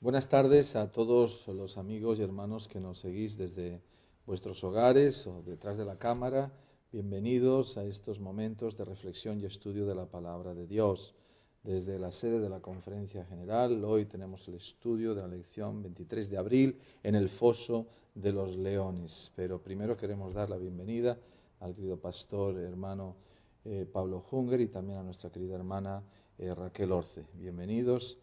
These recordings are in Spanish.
Buenas tardes a todos los amigos y hermanos que nos seguís desde vuestros hogares o detrás de la cámara. Bienvenidos a estos momentos de reflexión y estudio de la Palabra de Dios. Desde la sede de la Conferencia General, hoy tenemos el estudio de la lección 23 de abril en el Foso de los Leones. Pero primero queremos dar la bienvenida al querido pastor hermano Pablo Junger y también a nuestra querida hermana Raquel Orce. Bienvenidos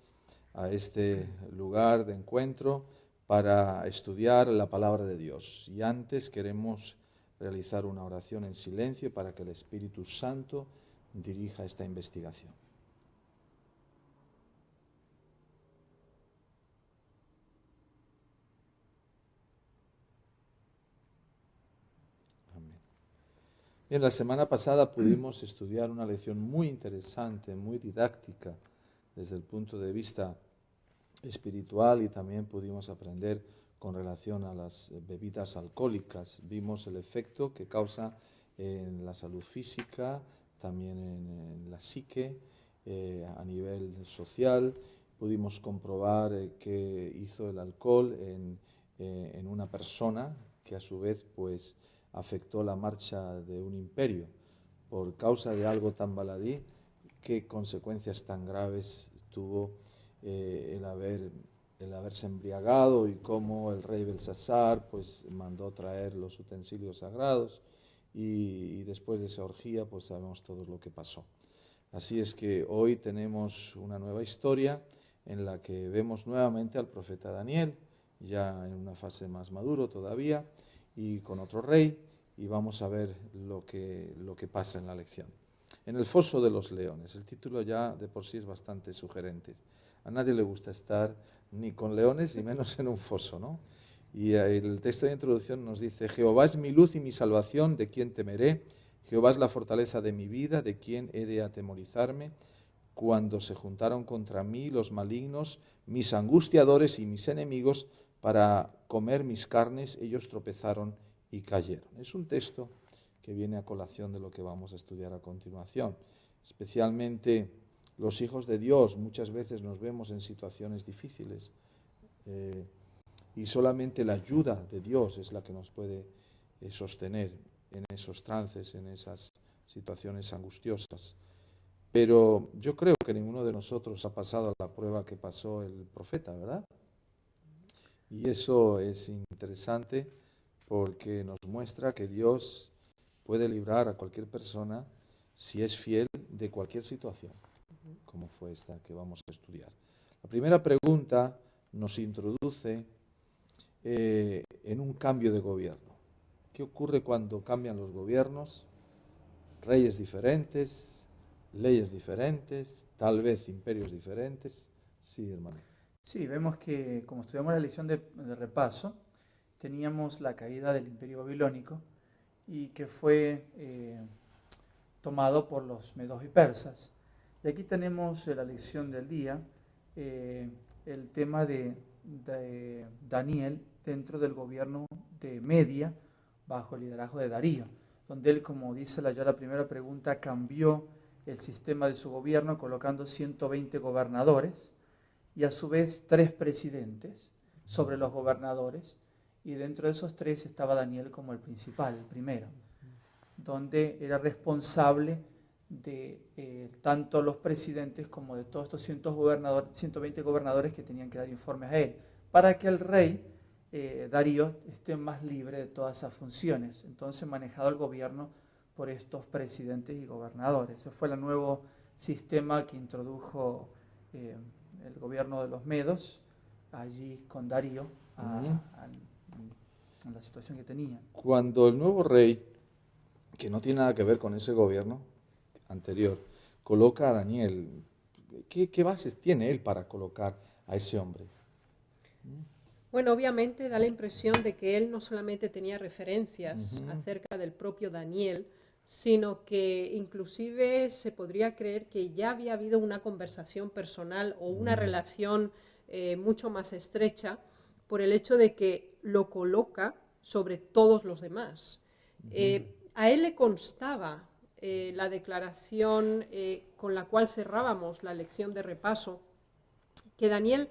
a este lugar de encuentro para estudiar la palabra de Dios. Y antes queremos realizar una oración en silencio para que el Espíritu Santo dirija esta investigación. Amén. Bien, la semana pasada pudimos estudiar una lección muy interesante, muy didáctica, desde el punto de vista espiritual, y también pudimos aprender con relación a las bebidas alcohólicas. Vimos el efecto que causa en la salud física, también en la psique, a nivel social. Pudimos comprobar qué hizo el alcohol en una persona que a su vez pues afectó la marcha de un imperio. Por causa de algo tan baladí, qué consecuencias tan graves tuvo el haberse embriagado, y cómo el rey Belsasar pues mandó traer los utensilios sagrados y después de esa orgía pues sabemos todo lo que pasó. Así es que hoy tenemos una nueva historia en la que vemos nuevamente al profeta Daniel, ya en una fase más maduro todavía, y con otro rey, y vamos a ver lo que pasa en la lección. En el Foso de los Leones, el título ya de por sí es bastante sugerente. A nadie le gusta estar ni con leones y menos en un foso, ¿no? Y el texto de introducción nos dice: Jehová es mi luz y mi salvación, ¿de quién temeré? Jehová es la fortaleza de mi vida, ¿de quién he de atemorizarme? Cuando se juntaron contra mí los malignos, mis angustiadores y mis enemigos, para comer mis carnes, ellos tropezaron y cayeron. Es un texto que viene a colación de lo que vamos a estudiar a continuación. Especialmente los hijos de Dios muchas veces nos vemos en situaciones difíciles y solamente la ayuda de Dios es la que nos puede sostener en esos trances, en esas situaciones angustiosas. Pero yo creo que ninguno de nosotros ha pasado la prueba que pasó el profeta, ¿verdad? Y eso es interesante porque nos muestra que Dios puede librar a cualquier persona si es fiel de cualquier situación, como fue esta que vamos a estudiar. La primera pregunta nos introduce en un cambio de gobierno. ¿Qué ocurre cuando cambian los gobiernos? Reyes diferentes, leyes diferentes, tal vez imperios diferentes. Sí, hermano. Sí, vemos que como estudiamos la lección de repaso, teníamos la caída del Imperio Babilónico y que fue tomado por los medos y persas. Y aquí tenemos la lección del día, el tema de Daniel dentro del gobierno de Media bajo el liderazgo de Darío, donde él, como dice ya la primera pregunta, cambió el sistema de su gobierno colocando 120 gobernadores y a su vez 3 presidentes sobre los gobernadores, y dentro de esos 3 estaba Daniel como el principal, el primero, donde era responsable de tanto los presidentes como de todos estos 120 gobernadores que tenían que dar informes a él, para que el rey Darío esté más libre de todas esas funciones. Entonces manejado el gobierno por estos presidentes y gobernadores. Ese fue el nuevo sistema que introdujo el gobierno de los medos allí con Darío a la situación que tenía. Cuando el nuevo rey, que no tiene nada que ver con ese gobierno anterior, coloca a Daniel, ¿qué bases tiene él para colocar a ese hombre? Bueno, obviamente da la impresión de que él no solamente tenía referencias acerca del propio Daniel, sino que inclusive se podría creer que ya había habido una conversación personal o una relación mucho más estrecha por el hecho de que lo coloca sobre todos los demás. A él le constaba la declaración con la cual cerrábamos la lección de repaso, que Daniel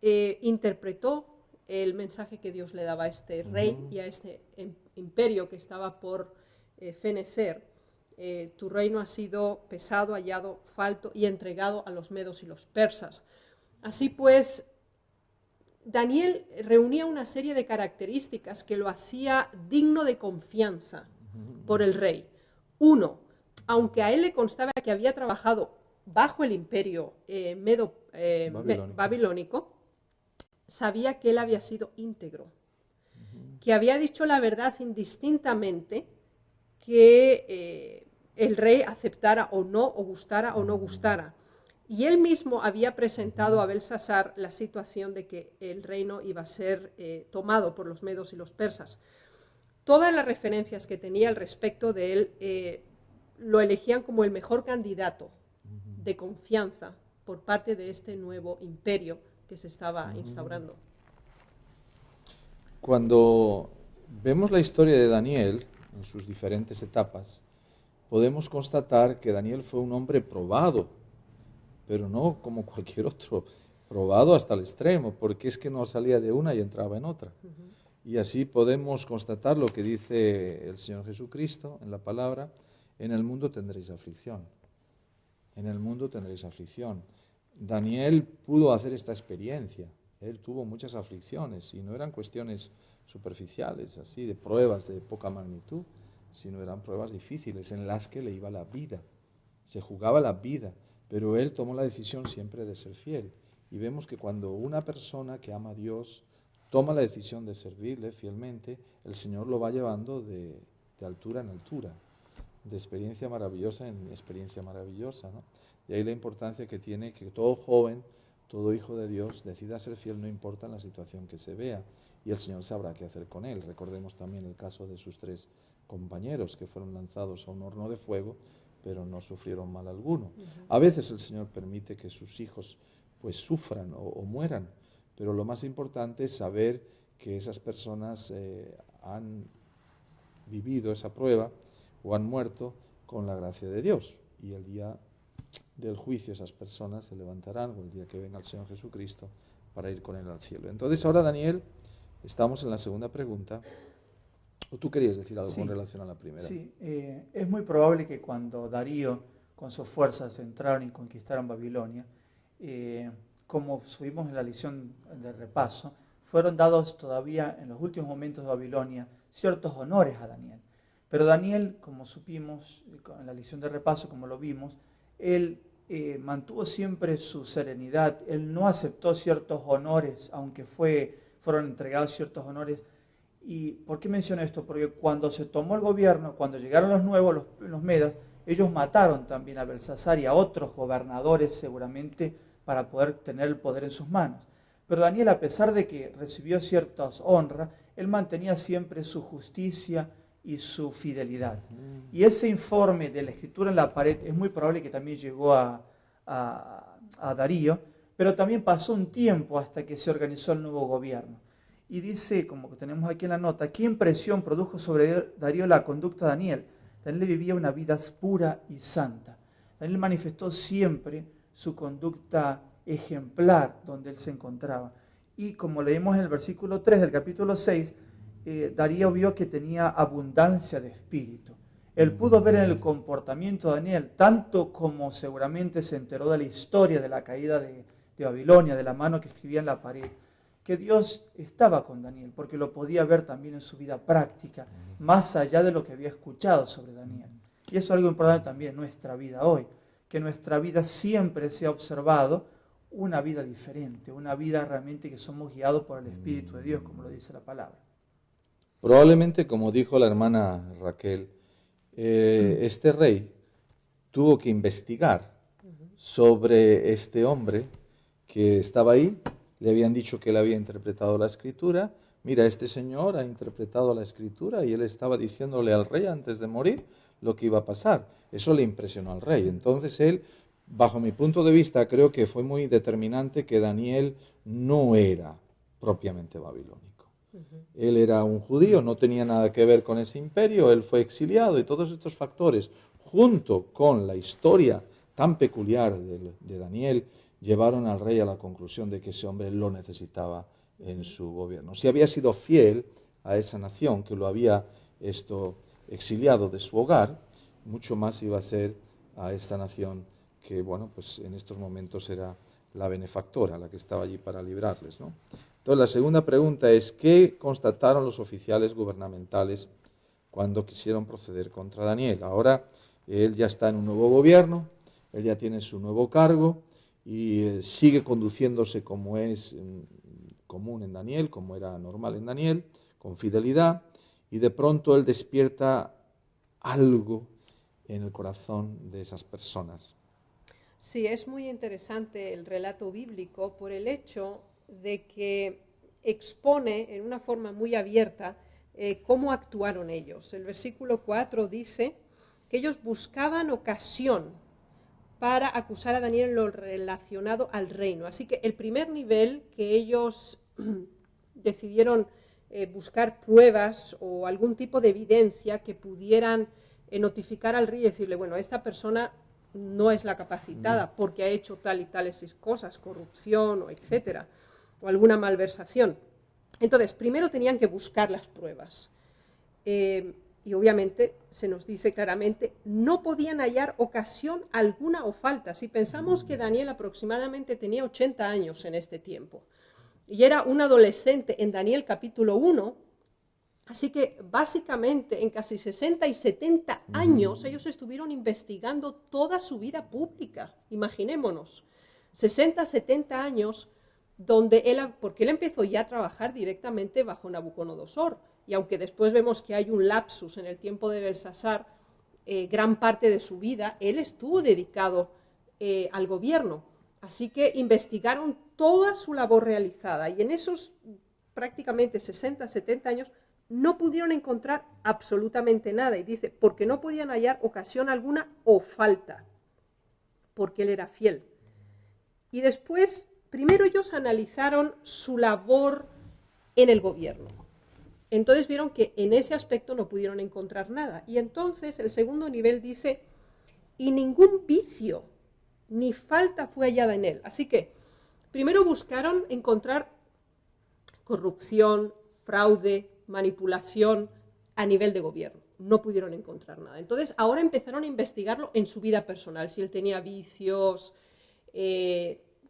interpretó el mensaje que Dios le daba a este rey y a este imperio que estaba por fenecer. Tu reino ha sido pesado, hallado, falto y entregado a los medos y los persas. Así pues, Daniel reunía una serie de características que lo hacía digno de confianza por el rey. Uno, aunque a él le constaba que había trabajado bajo el imperio babilónico, sabía que él había sido íntegro, que había dicho la verdad indistintamente, que el rey aceptara o no, o gustara o no gustara. Y él mismo había presentado a Belsasar la situación de que el reino iba a ser tomado por los medos y los persas. Todas las referencias que tenía al respecto de él lo elegían como el mejor candidato de confianza por parte de este nuevo imperio que se estaba instaurando. Cuando vemos la historia de Daniel en sus diferentes etapas, podemos constatar que Daniel fue un hombre probado, pero no como cualquier otro, probado hasta el extremo, porque es que no salía de una y entraba en otra. Y así podemos constatar lo que dice el Señor Jesucristo en la palabra: en el mundo tendréis aflicción. En el mundo tendréis aflicción. Daniel pudo hacer esta experiencia. Él tuvo muchas aflicciones y no eran cuestiones superficiales, así de pruebas de poca magnitud, sino eran pruebas difíciles en las que le iba la vida. Se jugaba la vida, pero él tomó la decisión siempre de ser fiel. Y vemos que cuando una persona que ama a Dios toma la decisión de servirle fielmente, el Señor lo va llevando de altura en altura, de experiencia maravillosa en experiencia maravillosa, ¿no? De ahí la importancia que tiene que todo joven, todo hijo de Dios decida ser fiel, no importa en la situación que se vea, y el Señor sabrá qué hacer con él. Recordemos también el caso de sus 3 compañeros que fueron lanzados a un horno de fuego, pero no sufrieron mal alguno. A veces el Señor permite que sus hijos pues sufran o mueran, pero lo más importante es saber que esas personas han vivido esa prueba o han muerto con la gracia de Dios, y el día del juicio esas personas se levantarán, o el día que venga el Señor Jesucristo, para ir con él al cielo. Entonces ahora, Daniel, estamos en la segunda pregunta. ¿O tú querías decir algo con relación a la primera? Sí, es muy probable que cuando Darío con sus fuerzas entraron y conquistaron Babilonia, como subimos en la lección de repaso, fueron dados todavía en los últimos momentos de Babilonia ciertos honores a Daniel. Pero Daniel, como supimos en la lección de repaso, como lo vimos, él mantuvo siempre su serenidad. Él no aceptó ciertos honores, aunque fueron entregados ciertos honores. ¿Y por qué menciono esto? Porque cuando se tomó el gobierno, cuando llegaron los nuevos, los medas, ellos mataron también a Belsasar y a otros gobernadores seguramente para poder tener el poder en sus manos. Pero Daniel, a pesar de que recibió ciertas honras, él mantenía siempre su justicia y su fidelidad. Y ese informe de la escritura en la pared es muy probable que también llegó a Darío, pero también pasó un tiempo hasta que se organizó el nuevo gobierno. Y dice, como que tenemos aquí en la nota, ¿qué impresión produjo sobre Darío la conducta de Daniel? Daniel vivía una vida pura y santa. Daniel manifestó siempre su conducta ejemplar donde él se encontraba. Y como leemos en el versículo 3 del capítulo 6, Darío vio que tenía abundancia de espíritu. Él pudo ver en el comportamiento de Daniel, tanto como seguramente se enteró de la historia de la caída de Babilonia, de la mano que escribía en la pared, que Dios estaba con Daniel, porque lo podía ver también en su vida práctica, más allá de lo que había escuchado sobre Daniel. Y eso es algo importante también en nuestra vida hoy, que en nuestra vida siempre se ha observado una vida diferente, una vida realmente que somos guiados por el Espíritu de Dios, como lo dice la palabra. Probablemente, como dijo la hermana Raquel, este rey tuvo que investigar sobre este hombre que estaba ahí. Le habían dicho que él había interpretado la Escritura. Mira, este señor ha interpretado la Escritura y él estaba diciéndole al rey antes de morir lo que iba a pasar. Eso le impresionó al rey. Entonces él, bajo mi punto de vista, creo que fue muy determinante que Daniel no era propiamente babilónico. Él era un judío, no tenía nada que ver con ese imperio, él fue exiliado, y todos estos factores, junto con la historia tan peculiar de Daniel, llevaron al rey a la conclusión de que ese hombre lo necesitaba en su gobierno. Si había sido fiel a esa nación que lo había exiliado de su hogar, mucho más iba a ser a esta nación que, bueno, pues en estos momentos era la benefactora, la que estaba allí para librarles, ¿no? Entonces, la segunda pregunta es, ¿qué constataron los oficiales gubernamentales cuando quisieron proceder contra Daniel? Ahora él ya está en un nuevo gobierno, él ya tiene su nuevo cargo y sigue conduciéndose como es común en Daniel, como era normal en Daniel, con fidelidad, y de pronto él despierta algo en el corazón de esas personas. Sí, es muy interesante el relato bíblico por el hecho de que expone en una forma muy abierta cómo actuaron ellos. El versículo 4 dice que ellos buscaban ocasión para acusar a Daniel en lo relacionado al reino. Así que el primer nivel que ellos decidieron buscar pruebas o algún tipo de evidencia que pudieran notificar al rey y decirle, bueno, esta persona no es la capacitada porque ha hecho tal y tales cosas, corrupción o etcétera, o alguna malversación. Entonces, primero tenían que buscar las pruebas. Y obviamente se nos dice claramente, no podían hallar ocasión alguna o falta. Si pensamos que Daniel aproximadamente tenía 80 años en este tiempo, y era un adolescente en Daniel capítulo 1, así que básicamente en casi 60 y 70 años ellos estuvieron investigando toda su vida pública, imaginémonos, 60, 70 años, porque él empezó ya a trabajar directamente bajo Nabucodonosor, y aunque después vemos que hay un lapsus en el tiempo de Belsasar, gran parte de su vida, él estuvo dedicado al gobierno, así que investigaron toda su labor realizada, y en esos prácticamente 60, 70 años, no pudieron encontrar absolutamente nada. Y dice, porque no podían hallar ocasión alguna o falta, porque él era fiel. Y después, primero ellos analizaron su labor en el gobierno. Entonces vieron que en ese aspecto no pudieron encontrar nada. Y entonces el segundo nivel dice, y ningún vicio ni falta fue hallada en él. Así que primero buscaron encontrar corrupción, fraude, manipulación a nivel de gobierno. No pudieron encontrar nada. Entonces, ahora empezaron a investigarlo en su vida personal, si él tenía vicios,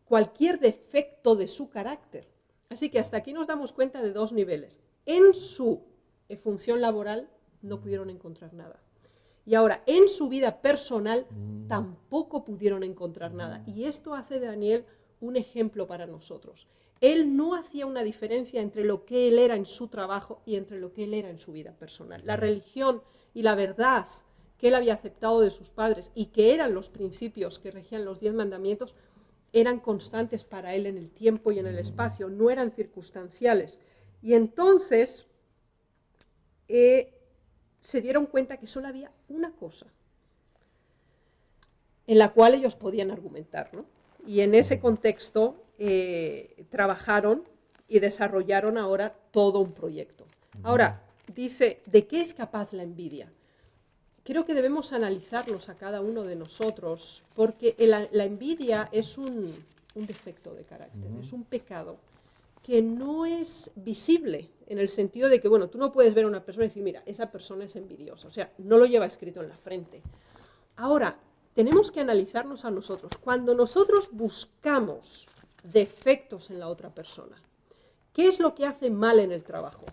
cualquier defecto de su carácter. Así que hasta aquí nos damos cuenta de dos niveles. En su función laboral no pudieron encontrar nada. Y ahora, en su vida personal tampoco pudieron encontrar nada. Y esto hace de Daniel un ejemplo para nosotros. Él no hacía una diferencia entre lo que él era en su trabajo y entre lo que él era en su vida personal. La religión y la verdad que él había aceptado de sus padres y que eran los principios que regían los 10 mandamientos eran constantes para él en el tiempo y en el espacio, no eran circunstanciales. Y entonces se dieron cuenta que solo había una cosa en la cual ellos podían argumentar, ¿no? Y en ese contexto trabajaron y desarrollaron ahora todo un proyecto. Ahora, dice, ¿de qué es capaz la envidia? Creo que debemos analizarlos a cada uno de nosotros, porque la envidia es un defecto de carácter, es un pecado que no es visible, en el sentido de que, bueno, tú no puedes ver a una persona y decir, mira, esa persona es envidiosa, o sea, no lo lleva escrito en la frente. Ahora, tenemos que analizarnos a nosotros. Cuando nosotros buscamos defectos en la otra persona, ¿qué es lo que hace mal en el trabajo?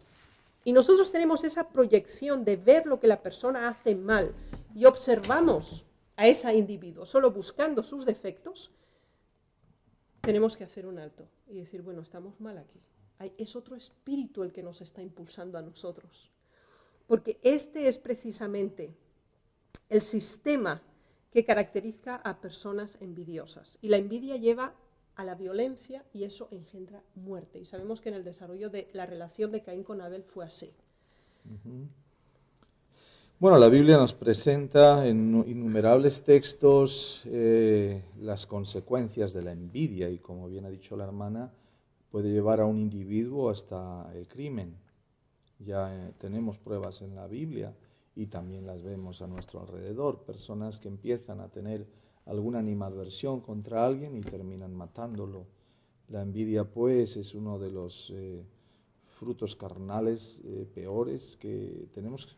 Y nosotros tenemos esa proyección de ver lo que la persona hace mal y observamos a ese individuo solo buscando sus defectos, tenemos que hacer un alto y decir, bueno, estamos mal aquí. Es otro espíritu el que nos está impulsando a nosotros. Porque este es precisamente el sistema que caracteriza a personas envidiosas. Y la envidia lleva a la violencia y eso engendra muerte. Y sabemos que en el desarrollo de la relación de Caín con Abel fue así. Bueno, la Biblia nos presenta en innumerables textos las consecuencias de la envidia y, como bien ha dicho la hermana, puede llevar a un individuo hasta el crimen. Ya tenemos pruebas en la Biblia y también las vemos a nuestro alrededor, personas que empiezan a tener alguna animadversión contra alguien y terminan matándolo. La envidia, pues, es uno de los frutos carnales peores que tenemos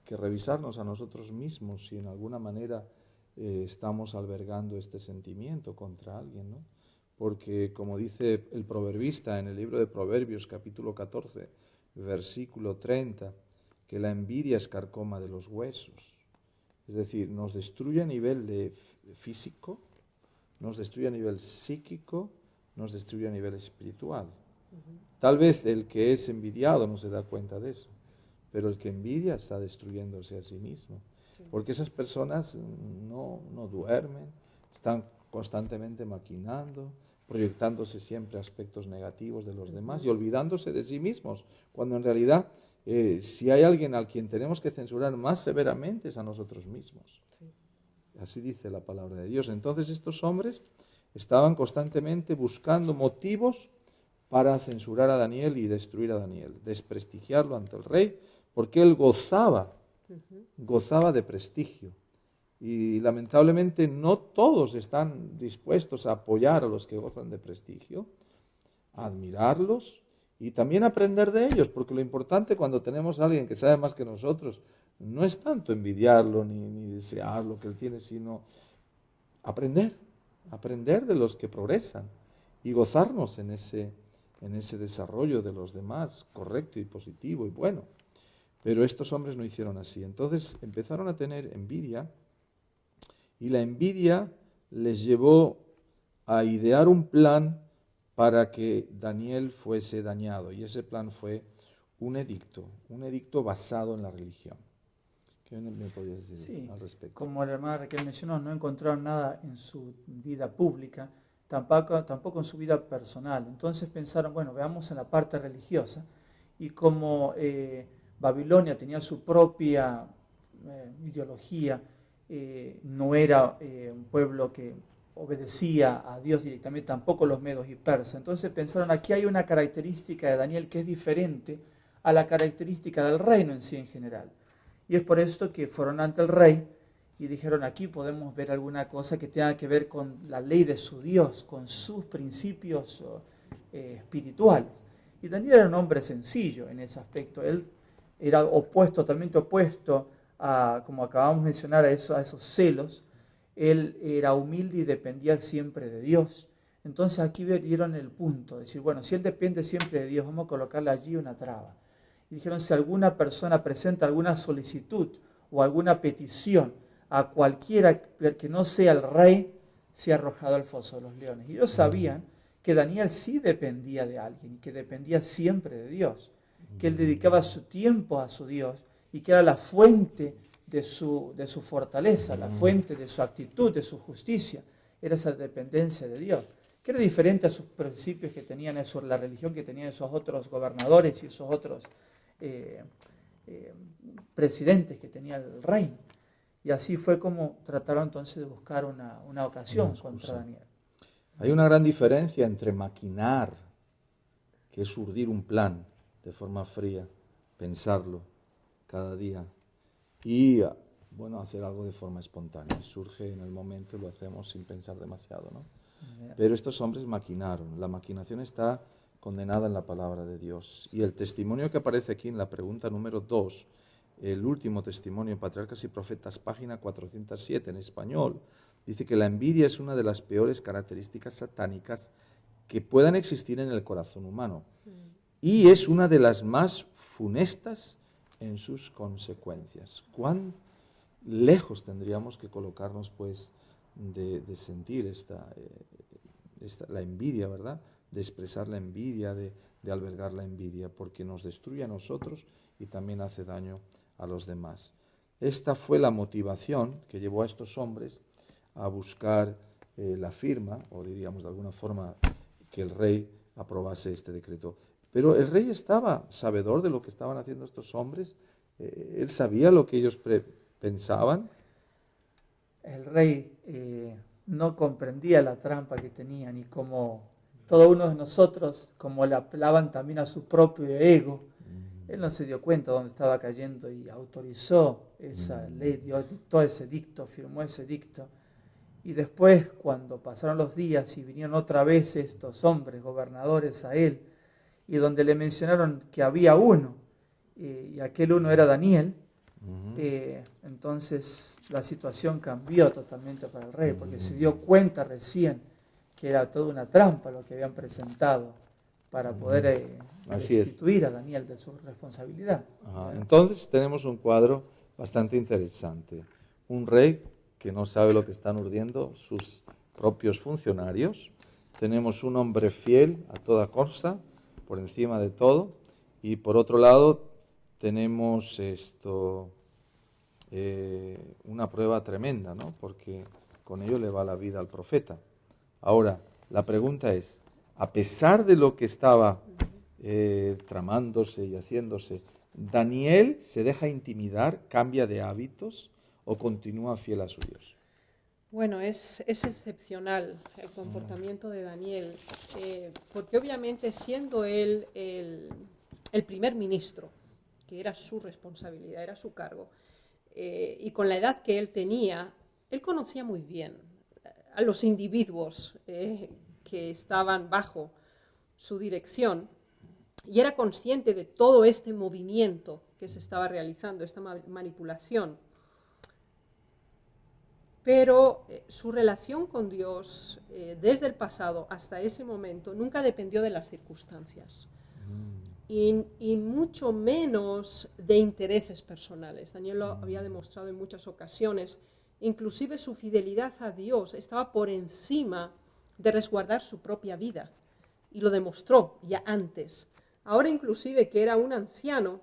que revisarnos a nosotros mismos si en alguna manera estamos albergando este sentimiento contra alguien, ¿no? Porque, como dice el proverbista en el libro de Proverbios, capítulo 14, versículo 30, que la envidia es carcoma de los huesos. Es decir, nos destruye a nivel físico, nos destruye a nivel psíquico, nos destruye a nivel espiritual. Tal vez el que es envidiado no se da cuenta de eso, pero el que envidia está destruyéndose a sí mismo. Porque esas personas no duermen, están constantemente maquinando, proyectándose siempre aspectos negativos de los demás y olvidándose de sí mismos, cuando en realidad si hay alguien al quien tenemos que censurar más severamente es a nosotros mismos. Sí. Así dice la palabra de Dios. Entonces estos hombres estaban constantemente buscando motivos para censurar a Daniel y destruir a Daniel, desprestigiarlo ante el rey, porque él gozaba de prestigio. Y lamentablemente no todos están dispuestos a apoyar a los que gozan de prestigio, a admirarlos y también aprender de ellos, porque lo importante cuando tenemos a alguien que sabe más que nosotros no es tanto envidiarlo ni desear lo que él tiene, sino aprender de los que progresan y gozarnos en ese desarrollo de los demás, correcto y positivo y bueno. Pero estos hombres no hicieron así. Entonces empezaron a tener envidia y la envidia les llevó a idear un plan para que Daniel fuese dañado. Y ese plan fue un edicto basado en la religión. ¿Qué me podías decir al respecto? Como la hermana Raquel mencionó, no encontraron nada en su vida pública, tampoco en su vida personal. Entonces pensaron, bueno, veamos en la parte religiosa. Y como Babilonia tenía su propia ideología, no era un pueblo que obedecía a Dios directamente, tampoco los medos y persas. Entonces pensaron, aquí hay una característica de Daniel que es diferente a la característica del reino en sí en general. Y es por esto que fueron ante el rey y dijeron, aquí podemos ver alguna cosa que tenga que ver con la ley de su Dios, con sus principios espirituales. Y Daniel era un hombre sencillo en ese aspecto. Él era totalmente opuesto a, como acabamos de mencionar, a esos celos. Él era humilde y dependía siempre de Dios. Entonces aquí dieron el punto, decir, bueno, si él depende siempre de Dios, vamos a colocarle allí una traba. Y dijeron, si alguna persona presenta alguna solicitud o alguna petición a cualquiera que no sea el rey, sea arrojado al foso de los leones. Y ellos sabían que Daniel sí dependía de alguien y que dependía siempre de Dios, que él dedicaba su tiempo a su Dios y que era la fuente de su fortaleza, la fuente de su actitud, de su justicia, era esa dependencia de Dios, que era diferente a sus principios que tenían la religión que tenían esos otros gobernadores y esos otros presidentes que tenía el reino. Y así fue como trataron entonces de buscar una ocasión contra Daniel. Hay una gran diferencia entre maquinar, que es urdir un plan de forma fría, pensarlo cada día, y bueno, hacer algo de forma espontánea. Surge en el momento y lo hacemos sin pensar demasiado, ¿no? Pero estos hombres maquinaron. La maquinación está condenada en la palabra de Dios. Y el testimonio que aparece aquí en la pregunta número 2, el último testimonio en Patriarcas y Profetas, página 407 en español, dice que la envidia es una de las peores características satánicas que puedan existir en el corazón humano. Y es una de las más funestas en sus consecuencias. ¿Cuán lejos tendríamos que colocarnos, pues, de sentir la envidia, ¿verdad? De expresar la envidia, de albergar la envidia, porque nos destruye a nosotros y también hace daño a los demás. Esta fue la motivación que llevó a estos hombres a buscar la firma, o diríamos de alguna forma que el rey aprobase este decreto. Pero el rey estaba sabedor de lo que estaban haciendo estos hombres, él sabía lo que ellos pensaban. El rey no comprendía la trampa que tenían y como todo uno de nosotros, como le apelaban también a su propio ego, él no se dio cuenta de dónde estaba cayendo y autorizó esa ley, dictó ese dicto, firmó ese dicto. Y después, cuando pasaron los días y vinieron otra vez estos hombres, gobernadores, a él, y donde le mencionaron que había uno, y aquel uno era Daniel, entonces la situación cambió totalmente para el rey, porque se dio cuenta recién que era toda una trampa lo que habían presentado para poder destituir a Daniel de su responsabilidad. Entonces tenemos un cuadro bastante interesante. Un rey que no sabe lo que están urdiendo sus propios funcionarios. Tenemos un hombre fiel a toda costa, por encima de todo. Y por otro lado tenemos una prueba tremenda, ¿no? Porque con ello le va la vida al profeta. Ahora, la pregunta es, a pesar de lo que estaba tramándose y haciéndose, ¿Daniel se deja intimidar, cambia de hábitos o continúa fiel a su Dios? Bueno, es excepcional el comportamiento de Daniel, porque obviamente siendo él el primer ministro, que era su responsabilidad, era su cargo, y con la edad que él tenía, él conocía muy bien a los individuos que estaban bajo su dirección y era consciente de todo este movimiento que se estaba realizando, esta manipulación. Pero su relación con Dios, desde el pasado hasta ese momento, nunca dependió de las circunstancias. Y mucho menos de intereses personales. Daniel lo había demostrado en muchas ocasiones. Inclusive su fidelidad a Dios estaba por encima de resguardar su propia vida. Y lo demostró ya antes. Ahora inclusive que era un anciano,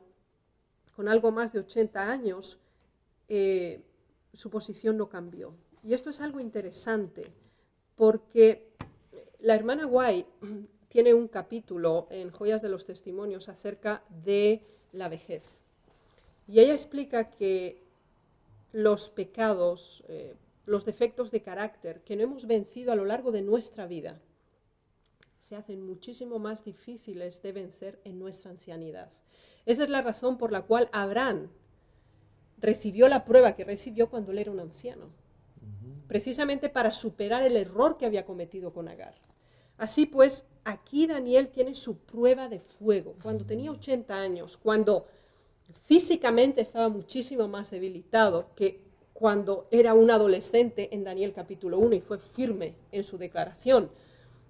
con algo más de 80 años, su posición no cambió. Y esto es algo interesante, porque la hermana White tiene un capítulo en Joyas de los Testimonios acerca de la vejez. Y ella explica que los pecados, los defectos de carácter que no hemos vencido a lo largo de nuestra vida, se hacen muchísimo más difíciles de vencer en nuestra ancianidad. Esa es la razón por la cual Abraham recibió la prueba que recibió cuando él era un anciano, precisamente para superar el error que había cometido con Agar. Así pues, aquí Daniel tiene su prueba de fuego. Cuando tenía 80 años, cuando físicamente estaba muchísimo más debilitado que cuando era un adolescente en Daniel capítulo 1 y fue firme en su declaración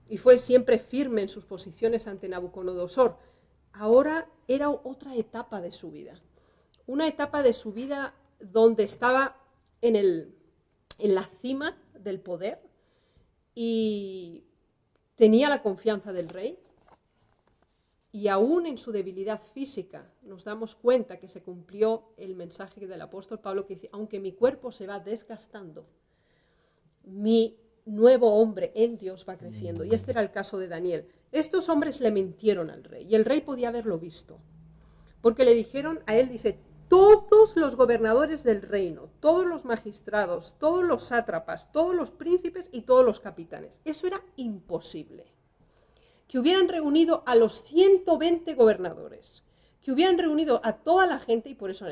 y fue siempre firme en sus posiciones ante Nabucodonosor. Ahora era otra etapa de su vida. Una etapa de su vida donde estaba en la cima del poder y tenía la confianza del rey. Y aún en su debilidad física nos damos cuenta que se cumplió el mensaje del apóstol Pablo que dice, aunque mi cuerpo se va desgastando, mi nuevo hombre en Dios va creciendo. Y este era el caso de Daniel. Estos hombres le mintieron al rey y el rey podía haberlo visto. Porque le dijeron a él, dice, todos los gobernadores del reino, todos los magistrados, todos los sátrapas, todos los príncipes y todos los capitanes. Eso era imposible. Que hubieran reunido a los 120 gobernadores, que hubieran reunido a toda la gente y por eso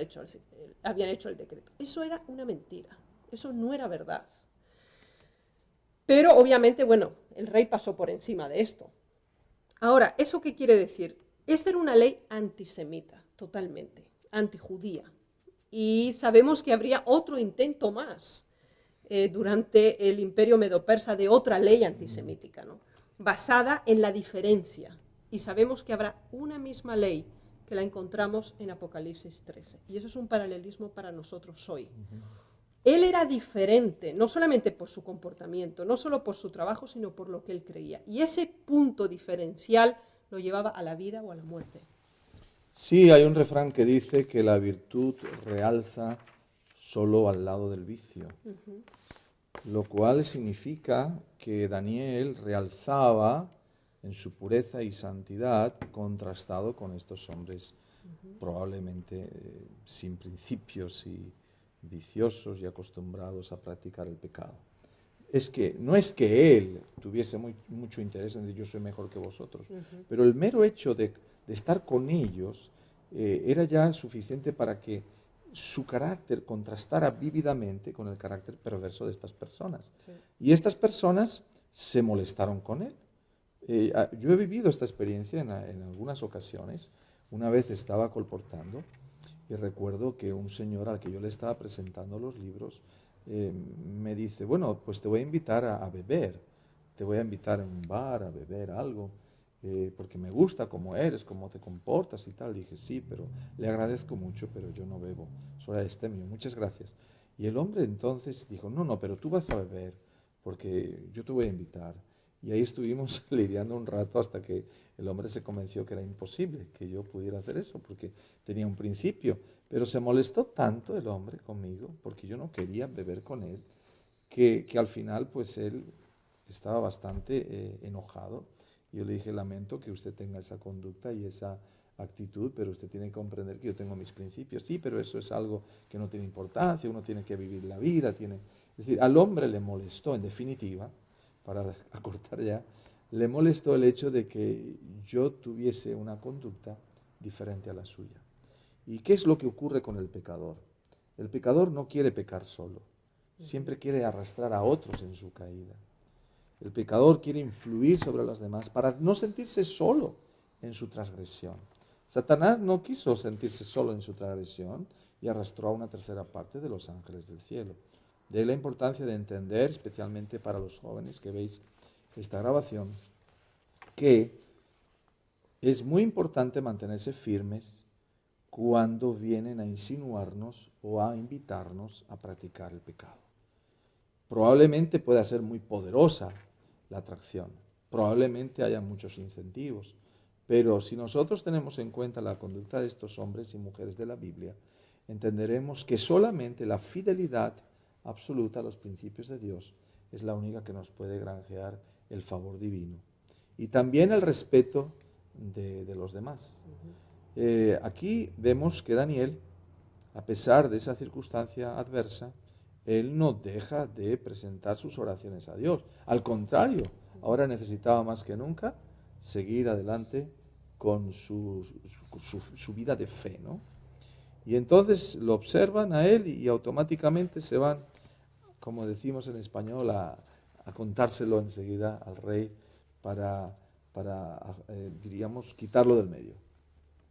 habían hecho el decreto. Eso era una mentira, eso no era verdad. Pero obviamente, bueno, el rey pasó por encima de esto. Ahora, ¿eso qué quiere decir? Esta era una ley antisemita, totalmente, antijudía. Y sabemos que habría otro intento más durante el imperio medo-persa de otra ley antisemítica, ¿no? Basada en la diferencia. Y sabemos que habrá una misma ley que la encontramos en Apocalipsis 13. Y eso es un paralelismo para nosotros hoy. Él era diferente, no solamente por su comportamiento, no solo por su trabajo, sino por lo que él creía. Y ese punto diferencial lo llevaba a la vida o a la muerte. Sí, hay un refrán que dice que la virtud realza solo al lado del vicio. Lo cual significa que Daniel realzaba en su pureza y santidad contrastado con estos hombres probablemente sin principios y viciosos y acostumbrados a practicar el pecado. No es que él tuviese mucho interés en decir yo soy mejor que vosotros, pero el mero hecho de estar con ellos era ya suficiente para que su carácter contrastara vívidamente con el carácter perverso de estas personas. Sí. Y estas personas se molestaron con él. Yo he vivido esta experiencia en algunas ocasiones. Una vez estaba colportando y recuerdo que un señor al que yo le estaba presentando los libros me dice, bueno, pues te voy a invitar a beber, te voy a invitar a un bar a beber algo, porque me gusta cómo eres, cómo te comportas y tal. Dije, sí, pero le agradezco mucho, pero yo no bebo, solo este mío, muchas gracias. Y el hombre entonces dijo, no, pero tú vas a beber, porque yo te voy a invitar. Y ahí estuvimos lidiando un rato hasta que el hombre se convenció que era imposible que yo pudiera hacer eso, porque tenía un principio. Pero se molestó tanto el hombre conmigo, porque yo no quería beber con él, que al final pues él estaba bastante enojado. Yo le dije, lamento que usted tenga esa conducta y esa actitud, pero usted tiene que comprender que yo tengo mis principios. Sí, pero eso es algo que no tiene importancia, uno tiene que vivir la vida. Es decir, al hombre le molestó, en definitiva, para acortar ya, le molestó el hecho de que yo tuviese una conducta diferente a la suya. ¿Y qué es lo que ocurre con el pecador? El pecador no quiere pecar solo, siempre quiere arrastrar a otros en su caída. El pecador quiere influir sobre los demás para no sentirse solo en su transgresión. Satanás no quiso sentirse solo en su transgresión y arrastró a una tercera parte de los ángeles del cielo. De ahí la importancia de entender, especialmente para los jóvenes que veis esta grabación, que es muy importante mantenerse firmes cuando vienen a insinuarnos o a invitarnos a practicar el pecado. Probablemente pueda ser muy poderosa la atracción, probablemente haya muchos incentivos, pero si nosotros tenemos en cuenta la conducta de estos hombres y mujeres de la Biblia, entenderemos que solamente la fidelidad absoluta a los principios de Dios es la única que nos puede granjear el favor divino. Y también el respeto de los demás. Aquí vemos que Daniel, a pesar de esa circunstancia adversa, él no deja de presentar sus oraciones a Dios. Al contrario, ahora necesitaba más que nunca seguir adelante con su vida de fe, ¿no? Y entonces lo observan a él y automáticamente se van, como decimos en español, a contárselo enseguida al rey para diríamos, quitarlo del medio.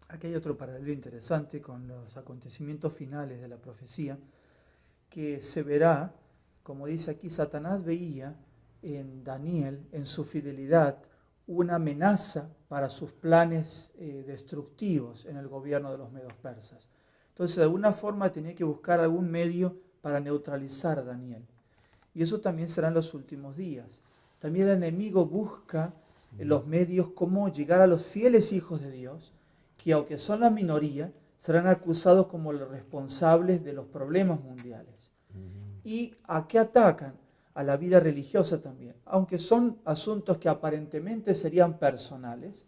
Aquí hay otro paralelo interesante con los acontecimientos finales de la profecía, que se verá, como dice aquí, Satanás veía en Daniel, en su fidelidad, una amenaza para sus planes destructivos en el gobierno de los medos persas. Entonces, de alguna forma tenía que buscar algún medio para neutralizar a Daniel. Y eso también será en los últimos días. También el enemigo busca los medios cómo llegar a los fieles hijos de Dios, que aunque son la minoría, serán acusados como los responsables de los problemas mundiales. ¿Y a qué atacan? A la vida religiosa también, aunque son asuntos que aparentemente serían personales,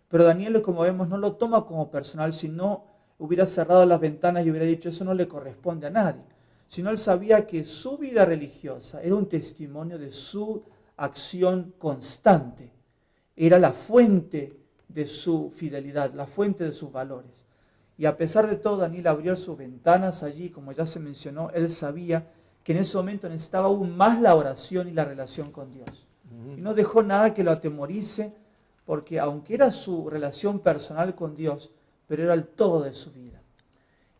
pero Daniel, como vemos, no lo toma como personal, sino hubiera cerrado las ventanas y hubiera dicho, eso no le corresponde a nadie, sino él sabía que su vida religiosa era un testimonio de su acción constante, era la fuente de su fidelidad, la fuente de sus valores. Y a pesar de todo, Daniel abrió sus ventanas allí, como ya se mencionó, él sabía que en ese momento necesitaba aún más la oración y la relación con Dios. Y no dejó nada que lo atemorice, porque aunque era su relación personal con Dios, pero era el todo de su vida.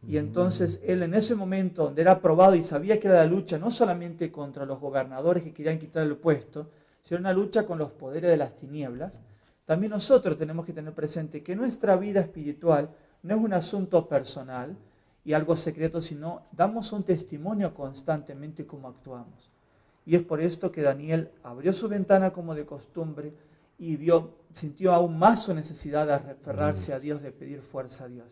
Y entonces él en ese momento donde era probado y sabía que era la lucha no solamente contra los gobernadores que querían quitar el puesto, sino una lucha con los poderes de las tinieblas, también nosotros tenemos que tener presente que nuestra vida espiritual no es un asunto personal y algo secreto, sino damos un testimonio constantemente cómo actuamos. Y es por esto que Daniel abrió su ventana como de costumbre y sintió aún más su necesidad de aferrarse a Dios, de pedir fuerza a Dios.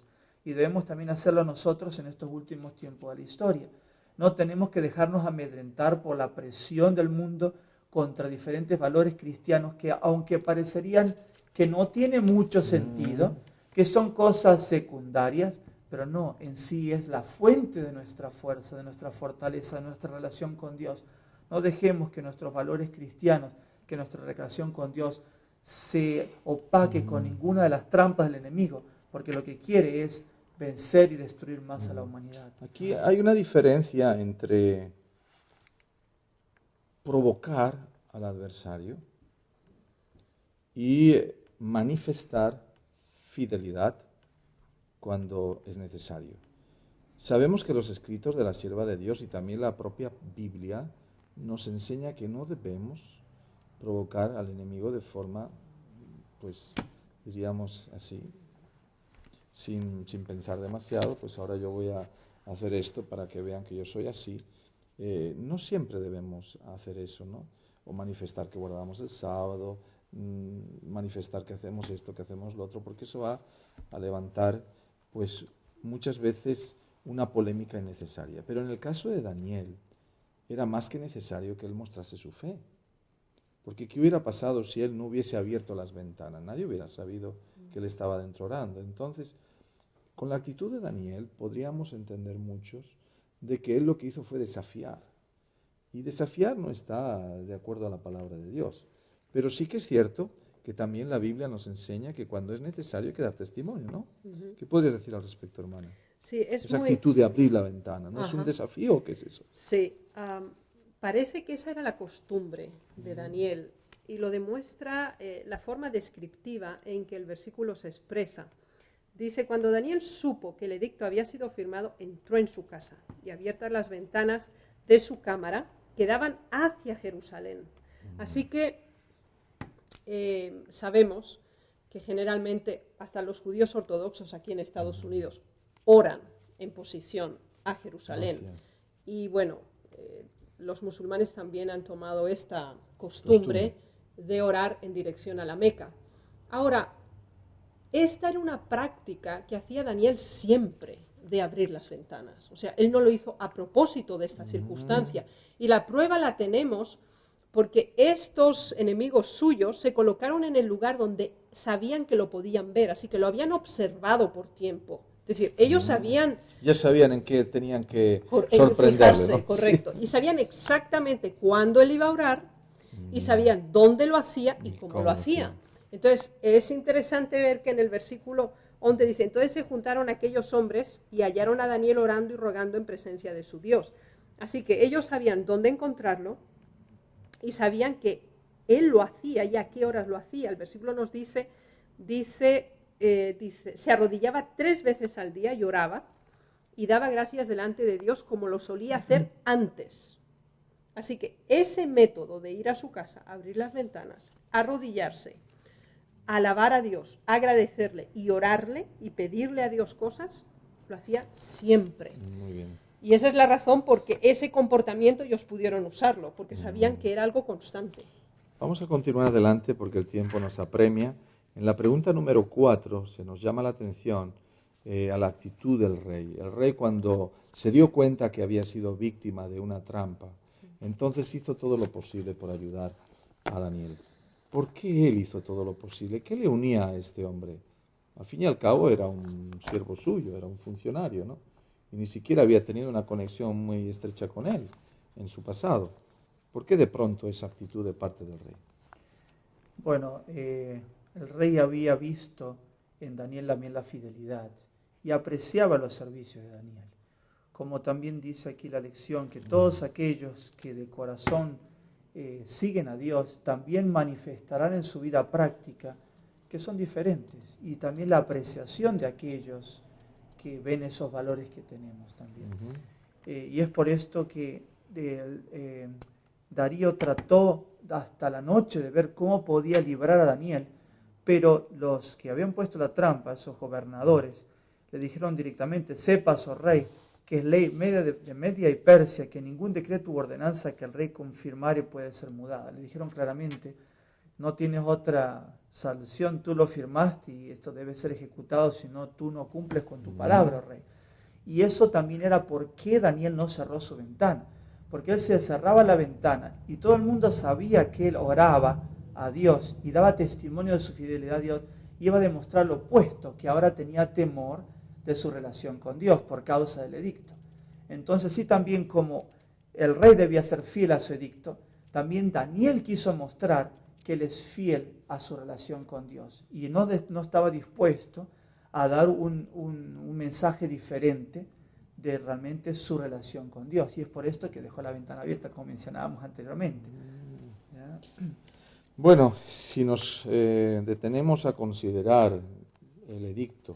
Y debemos también hacerlo nosotros en estos últimos tiempos de la historia. No tenemos que dejarnos amedrentar por la presión del mundo contra diferentes valores cristianos que, aunque parecerían que no tiene mucho sentido, que son cosas secundarias, pero no, en sí es la fuente de nuestra fuerza, de nuestra fortaleza, de nuestra relación con Dios. No dejemos que nuestros valores cristianos, que nuestra relación con Dios se opaque con ninguna de las trampas del enemigo, porque lo que quiere es vencer y destruir más a la humanidad. Aquí hay una diferencia entre provocar al adversario y manifestar fidelidad cuando es necesario. Sabemos que los escritos de la sierva de Dios y también la propia Biblia nos enseña que no debemos provocar al enemigo de forma, pues diríamos así, sin pensar demasiado, pues ahora yo voy a hacer esto para que vean que yo soy así. No siempre debemos hacer eso, ¿no? O manifestar que guardamos el sábado, manifestar que hacemos esto, que hacemos lo otro, porque eso va a levantar, pues, muchas veces una polémica innecesaria. Pero en el caso de Daniel, era más que necesario que él mostrase su fe. Porque ¿qué hubiera pasado si él no hubiese abierto las ventanas? Nadie hubiera sabido que él estaba dentro orando. Entonces, con la actitud de Daniel, podríamos entender muchos de que él lo que hizo fue desafiar. Y desafiar no está de acuerdo a la palabra de Dios. Pero sí que es cierto que también la Biblia nos enseña que cuando es necesario hay que dar testimonio, ¿no? ¿Qué podrías decir al respecto, hermana? Sí, Esa actitud de abrir la ventana, ¿no? ¿Es un desafío o qué es eso? Sí, parece que esa era la costumbre de Daniel y lo demuestra la forma descriptiva en que el versículo se expresa. Dice, cuando Daniel supo que el edicto había sido firmado, entró en su casa y abiertas las ventanas de su cámara que daban hacia Jerusalén. Así que sabemos que generalmente hasta los judíos ortodoxos aquí en Estados Unidos oran en posición a Jerusalén. Gracias. Y bueno, los musulmanes también han tomado esta costumbre de orar en dirección a la Meca. Ahora, esta era una práctica que hacía Daniel siempre, de abrir las ventanas. O sea, él no lo hizo a propósito de esta circunstancia. Y la prueba la tenemos porque estos enemigos suyos se colocaron en el lugar donde sabían que lo podían ver, así que lo habían observado por tiempo. Es decir, ellos sabían... Ya sabían en qué tenían que sorprenderle, fijarse, ¿no? correcto. Sí. Y sabían exactamente cuándo él iba a orar y sabían dónde lo hacía y cómo lo hacía. Entonces, es interesante ver que en el versículo 11 dice, entonces se juntaron aquellos hombres y hallaron a Daniel orando y rogando en presencia de su Dios. Así que ellos sabían dónde encontrarlo y sabían que él lo hacía y a qué horas lo hacía. El versículo nos dice, se arrodillaba 3 veces al día y oraba y daba gracias delante de Dios como lo solía hacer antes. Así que ese método de ir a su casa, abrir las ventanas, arrodillarse, alabar a Dios, agradecerle y orarle y pedirle a Dios cosas, lo hacía siempre. Muy bien. Y esa es la razón porque ese comportamiento ellos pudieron usarlo, porque sabían que era algo constante. Vamos a continuar adelante porque el tiempo nos apremia. En la pregunta número 4 se nos llama la atención a la actitud del rey. El rey, cuando se dio cuenta que había sido víctima de una trampa, entonces hizo todo lo posible por ayudar a Daniel. ¿Por qué él hizo todo lo posible? ¿Qué le unía a este hombre? Al fin y al cabo era un siervo suyo, era un funcionario, ¿no? Y ni siquiera había tenido una conexión muy estrecha con él en su pasado. ¿Por qué de pronto esa actitud de parte del rey? Bueno, el rey había visto en Daniel también la fidelidad y apreciaba los servicios de Daniel. Como también dice aquí la lección, que todos aquellos que de corazón siguen a Dios también manifestarán en su vida práctica que son diferentes, y también la apreciación de aquellos que ven esos valores que tenemos también. Y es por esto que Darío trató hasta la noche de ver cómo podía librar a Daniel, pero los que habían puesto la trampa, esos gobernadores, le dijeron directamente: sepas, oh rey, que es ley de Media y Persia, que ningún decreto u ordenanza que el rey confirmare puede ser mudada. Le dijeron claramente: no tienes otra solución, tú lo firmaste y esto debe ser ejecutado, si no, tú no cumples con tu palabra, rey. Y eso también era por qué Daniel no cerró su ventana, porque él se cerraba la ventana y todo el mundo sabía que él oraba a Dios y daba testimonio de su fidelidad a Dios, y iba a demostrar lo opuesto, que ahora tenía temor de su relación con Dios por causa del edicto. Entonces, sí, también como el rey debía ser fiel a su edicto, también Daniel quiso mostrar que él es fiel a su relación con Dios y no estaba dispuesto a dar un mensaje diferente de realmente su relación con Dios. Y es por esto que dejó la ventana abierta, como mencionábamos anteriormente. ¿Ya? Bueno, si nos detenemos a considerar el edicto,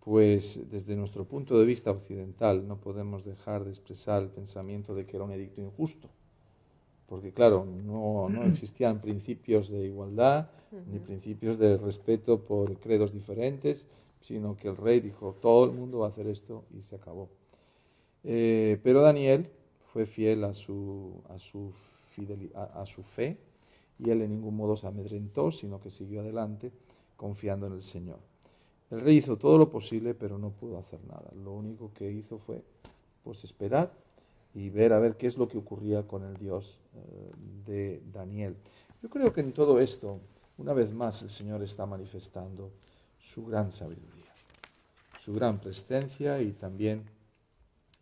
pues desde nuestro punto de vista occidental no podemos dejar de expresar el pensamiento de que era un edicto injusto, porque claro, no existían principios de igualdad ni principios de respeto por credos diferentes, sino que el rey dijo, todo el mundo va a hacer esto y se acabó. Pero Daniel fue fiel a su fe, y él en ningún modo se amedrentó, sino que siguió adelante confiando en el Señor. El rey hizo todo lo posible, pero no pudo hacer nada. Lo único que hizo fue pues esperar y ver a ver qué es lo que ocurría con el Dios de Daniel. Yo creo que en todo esto, una vez más, el Señor está manifestando su gran sabiduría, su gran presencia, y también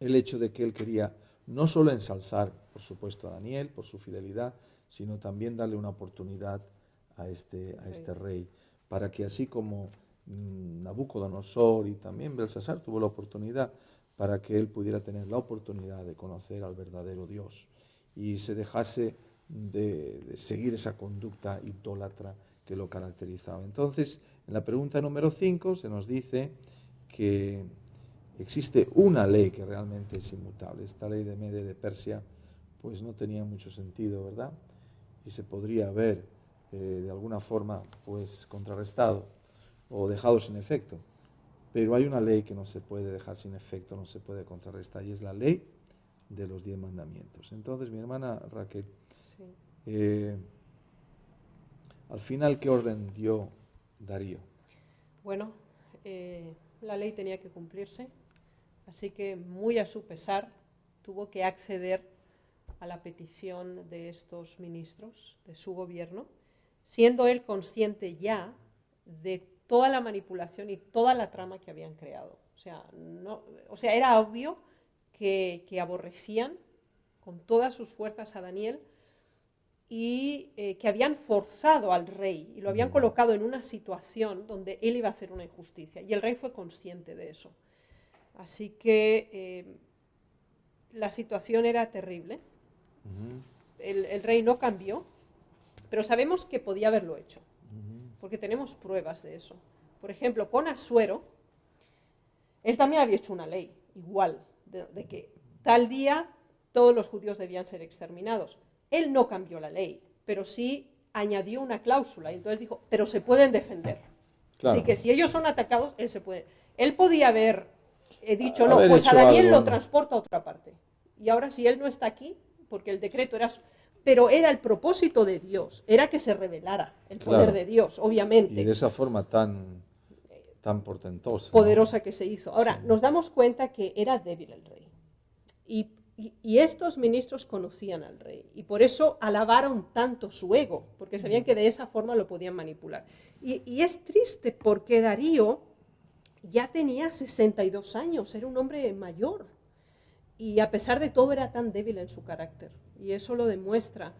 el hecho de que Él quería no solo ensalzar, por supuesto, a Daniel por su fidelidad, sino también darle una oportunidad a este rey, para que así como Nabucodonosor y también Belsasar tuvo la oportunidad, para que él pudiera tener la oportunidad de conocer al verdadero Dios y se dejase de seguir esa conducta idólatra que lo caracterizaba. Entonces, en la pregunta número 5 se nos dice que existe una ley que realmente es inmutable. Esta ley de Media y de Persia pues no tenía mucho sentido, ¿verdad? Y se podría haber de alguna forma pues contrarrestado o dejado sin efecto. Pero hay una ley que no se puede dejar sin efecto, no se puede contrarrestar, y es la ley de los 10 mandamientos. Entonces, mi hermana Raquel, sí. Al final, ¿qué orden dio Darío? Bueno, la ley tenía que cumplirse, así que muy a su pesar tuvo que acceder a la petición de estos ministros, de su gobierno, siendo él consciente ya de toda la manipulación y toda la trama que habían creado. O sea, era obvio que aborrecían con todas sus fuerzas a Daniel y que habían forzado al rey y lo habían colocado en una situación donde él iba a hacer una injusticia. Y el rey fue consciente de eso. Así que la situación era terrible. El rey no cambió, pero sabemos que podía haberlo hecho, porque tenemos pruebas de eso. Por ejemplo, con Asuero, él también había hecho una ley igual, de que tal día todos los judíos debían ser exterminados. Él no cambió la ley, pero sí añadió una cláusula, y entonces dijo, pero se pueden defender. Claro. Así que si ellos son atacados, él se puede. Él podía haber dicho, no, pues a Daniel lo transporta a otra parte. Y ahora si él no está aquí, porque el decreto era... Pero era el propósito de Dios, era que se revelara el poder de Dios, obviamente. Y de esa forma tan portentosa. Poderosa, ¿no? Que se hizo. Ahora, nos damos cuenta que era débil el rey. Y estos ministros conocían al rey. Y por eso alabaron tanto su ego, porque sabían que de esa forma lo podían manipular. Y es triste porque Darío ya tenía 62 años, era un hombre mayor. Y a pesar de todo era tan débil en su carácter. Y eso lo demuestra,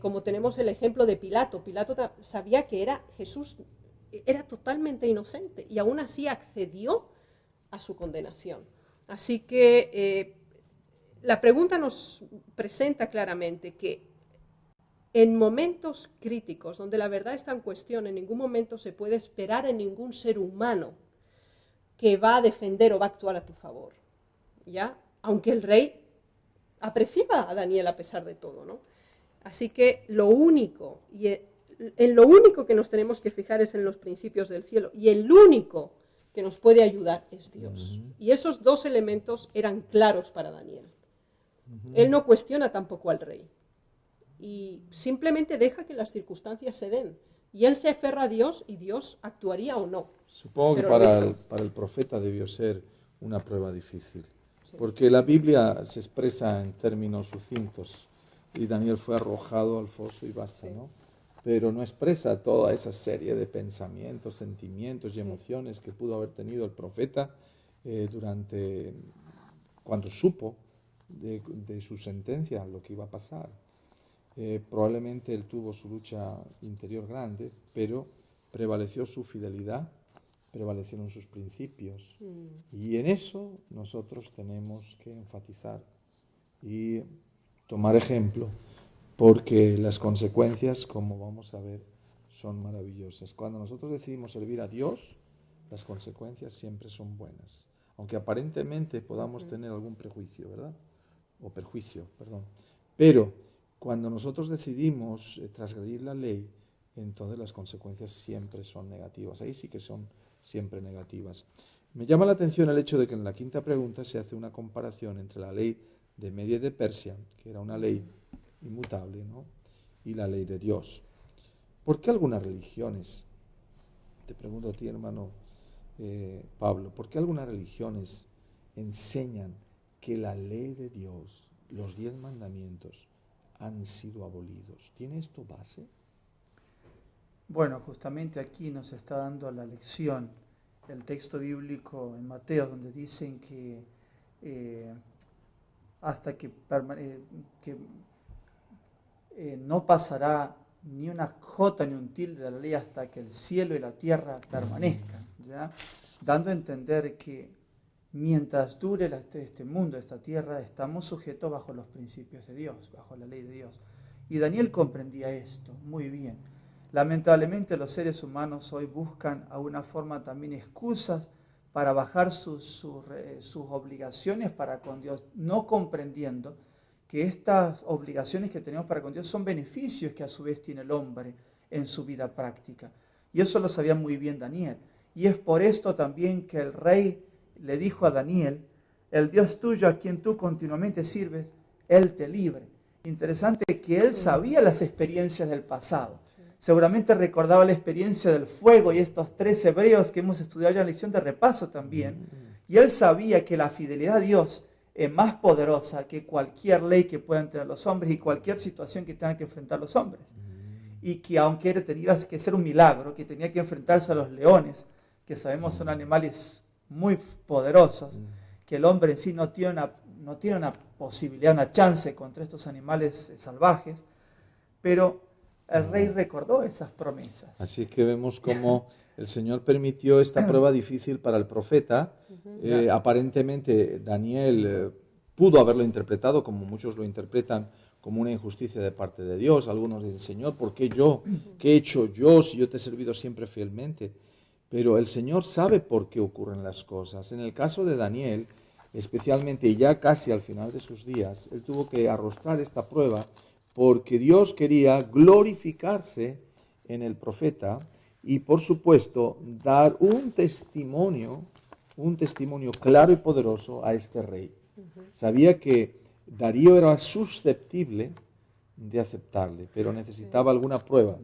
como tenemos el ejemplo de Pilato. Pilato sabía que Jesús era totalmente inocente y aún así accedió a su condenación. Así que la pregunta nos presenta claramente que en momentos críticos, donde la verdad está en cuestión, en ningún momento se puede esperar en ningún ser humano que va a defender o va a actuar a tu favor, ¿ya? Aunque el rey apreciaba a Daniel a pesar de todo, ¿no? Así que en lo único que nos tenemos que fijar es en los principios del cielo, y el único que nos puede ayudar es Dios. Y esos dos elementos eran claros para Daniel. Él no cuestiona tampoco al rey y simplemente deja que las circunstancias se den. Y él se aferra a Dios y Dios actuaría o no. Supongo que para el profeta debió ser una prueba difícil. Porque la Biblia se expresa en términos sucintos y Daniel fue arrojado al foso y basta, ¿no? Pero no expresa toda esa serie de pensamientos, sentimientos y emociones que pudo haber tenido el profeta cuando supo de su sentencia, lo que iba a pasar. Probablemente él tuvo su lucha interior grande, pero prevaleció su fidelidad prevalecieron sus principios. Y en eso nosotros tenemos que enfatizar y tomar ejemplo, porque las consecuencias, como vamos a ver, son maravillosas. Cuando nosotros decidimos servir a Dios, las consecuencias siempre son buenas, aunque aparentemente podamos tener algún prejuicio, ¿verdad? O perjuicio, perdón. Pero cuando nosotros decidimos transgredir la ley, entonces las consecuencias siempre son negativas. Ahí sí que son siempre negativas. Me llama la atención el hecho de que en la quinta pregunta se hace una comparación entre la ley de Media y de Persia, que era una ley inmutable, ¿no?, y la ley de Dios. ¿Por qué algunas religiones, te pregunto a ti, hermano Pablo, por qué algunas religiones enseñan que la ley de Dios, los 10 mandamientos, han sido abolidos? ¿Tiene esto base? Bueno, justamente aquí nos está dando la lección el texto bíblico en Mateo, donde dicen que hasta que no pasará ni una jota ni un tilde de la ley hasta que el cielo y la tierra permanezcan, ¿ya? Dando a entender que mientras dure este mundo, esta tierra, estamos sujetos bajo los principios de Dios, bajo la ley de Dios. Y Daniel comprendía esto muy bien. Lamentablemente los seres humanos hoy buscan a una forma también excusas para bajar sus obligaciones para con Dios, no comprendiendo que estas obligaciones que tenemos para con Dios son beneficios que a su vez tiene el hombre en su vida práctica. Y eso lo sabía muy bien Daniel. Y es por esto también que el rey le dijo a Daniel: el Dios tuyo a quien tú continuamente sirves, Él te libre. Interesante que él sabía las experiencias del pasado. Seguramente recordaba la experiencia del fuego y estos 3 hebreos que hemos estudiado ya en la lección de repaso también. Y él sabía que la fidelidad a Dios es más poderosa que cualquier ley que puedan tener los hombres y cualquier situación que tengan que enfrentar los hombres. Y que aunque tenía que ser un milagro, que tenía que enfrentarse a los leones, que sabemos son animales muy poderosos, que el hombre en sí no tiene una posibilidad, una chance contra estos animales salvajes, pero el rey recordó esas promesas. Así que vemos cómo el Señor permitió esta prueba difícil para el profeta. Aparentemente Daniel pudo haberlo interpretado, como muchos lo interpretan, como una injusticia de parte de Dios. Algunos dicen: Señor, ¿por qué yo? ¿Qué he hecho yo si yo te he servido siempre fielmente? Pero el Señor sabe por qué ocurren las cosas. En el caso de Daniel, especialmente ya casi al final de sus días, él tuvo que arrostrar esta prueba porque Dios quería glorificarse en el profeta y, por supuesto, dar un testimonio claro y poderoso a este rey. Sabía que Darío era susceptible de aceptarle, pero necesitaba alguna prueba.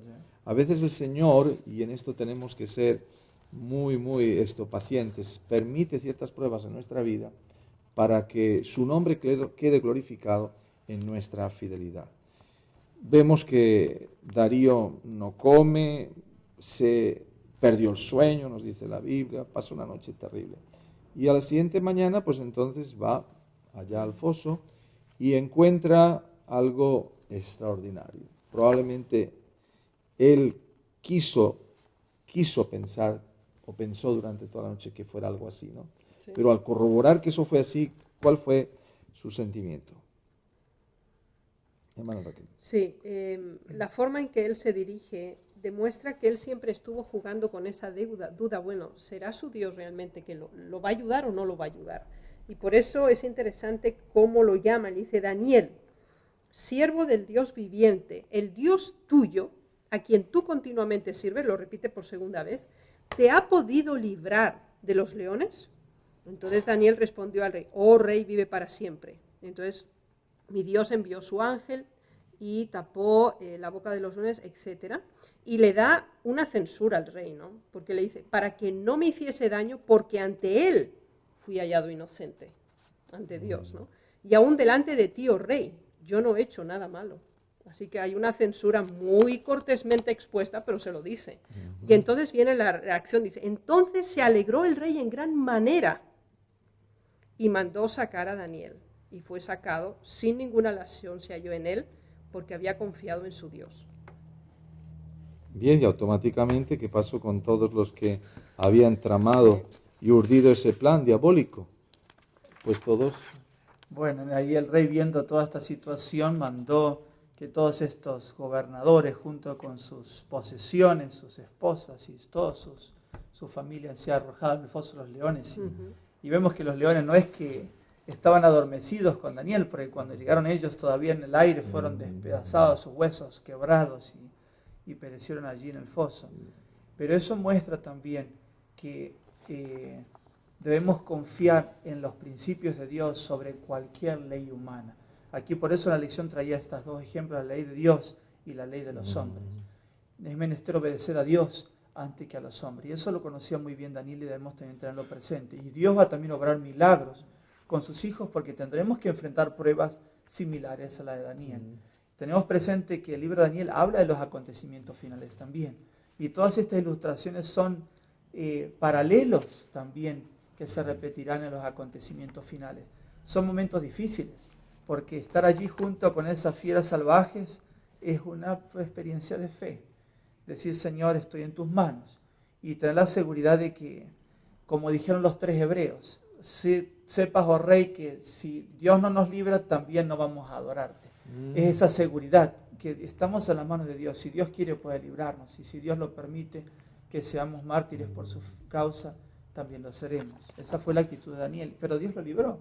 A veces el Señor, y en esto tenemos que ser muy pacientes, permite ciertas pruebas en nuestra vida para que su nombre quede glorificado en nuestra fidelidad. Vemos que Darío no come, se perdió el sueño, nos dice la Biblia, pasó una noche terrible. Y a la siguiente mañana, pues entonces va allá al foso y encuentra algo extraordinario. Probablemente él quiso pensar, o pensó durante toda la noche que fuera algo así, ¿no? Sí. Pero al corroborar que eso fue así, ¿cuál fue su sentimiento? Hermano Raquel. Sí, la forma en que él se dirige demuestra que él siempre estuvo jugando con esa duda, bueno, ¿será su Dios realmente que lo va a ayudar o no lo va a ayudar? Y por eso es interesante cómo lo llama. Le dice: Daniel, siervo del Dios viviente, el Dios tuyo, a quien tú continuamente sirves, lo repite por segunda vez, ¿te ha podido librar de los leones? Entonces Daniel respondió al rey: oh rey, vive para siempre. Entonces mi Dios envió su ángel y tapó la boca de los leones, etc. Y le da una censura al rey, ¿no? Porque le dice: para que no me hiciese daño, porque ante él fui hallado inocente, ante Dios, ¿no? Y aún delante de ti, oh rey, yo no he hecho nada malo. Así que hay una censura muy cortésmente expuesta, pero se lo dice. Y entonces viene la reacción, dice: entonces se alegró el rey en gran manera y mandó sacar a Daniel. Y fue sacado, sin ninguna lesión se halló en él, porque había confiado en su Dios. Bien, y automáticamente, ¿qué pasó con todos los que habían tramado y urdido ese plan diabólico? Pues todos... Bueno, ahí el rey, viendo toda esta situación, mandó que todos estos gobernadores, junto con sus posesiones, sus esposas y toda su familia, se arrojaron al foso de los leones. Y vemos que los leones no es que estaban adormecidos con Daniel, porque cuando llegaron ellos todavía en el aire fueron despedazados, sus huesos quebrados y perecieron allí en el foso. Pero eso muestra también que debemos confiar en los principios de Dios sobre cualquier ley humana. Aquí por eso la lección traía estos dos ejemplos, la ley de Dios y la ley de los hombres. Es menester obedecer a Dios antes que a los hombres. Y eso lo conocía muy bien Daniel y debemos también tenerlo presente. Y Dios va también a obrar milagros con sus hijos porque tendremos que enfrentar pruebas similares a la de Daniel. Tenemos presente que el libro de Daniel habla de los acontecimientos finales también. Y todas estas ilustraciones son paralelos también que se repetirán en los acontecimientos finales. Son momentos difíciles, porque estar allí junto con esas fieras salvajes es una experiencia de fe. Decir, Señor, estoy en tus manos. Y tener la seguridad de que, como dijeron los 3 hebreos, sepas, oh Rey, que si Dios no nos libra, también no vamos a adorarte. Es esa seguridad, que estamos en las manos de Dios. Si Dios quiere, puede librarnos. Y si Dios lo permite, que seamos mártires por su causa, también lo seremos. Esa fue la actitud de Daniel, pero Dios lo libró.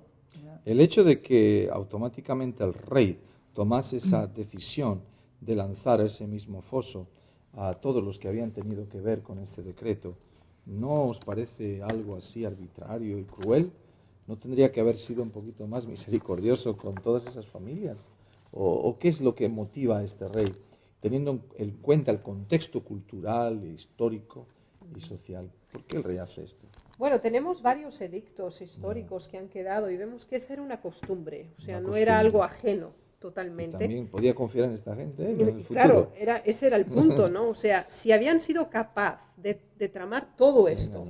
El hecho de que automáticamente el rey tomase esa decisión de lanzar a ese mismo foso a todos los que habían tenido que ver con este decreto, ¿no os parece algo así arbitrario y cruel? ¿No tendría que haber sido un poquito más misericordioso con todas esas familias? ¿O qué es lo que motiva a este rey, teniendo en cuenta el contexto cultural, histórico y social? ¿Por qué el rey hace esto? Bueno, tenemos varios edictos históricos que han quedado y vemos que esa era una costumbre, o sea, no era algo ajeno totalmente. Y también podía confiar en esta gente en el futuro. Claro, ese era el punto, ¿no? O sea, si habían sido capaz de tramar todo esto,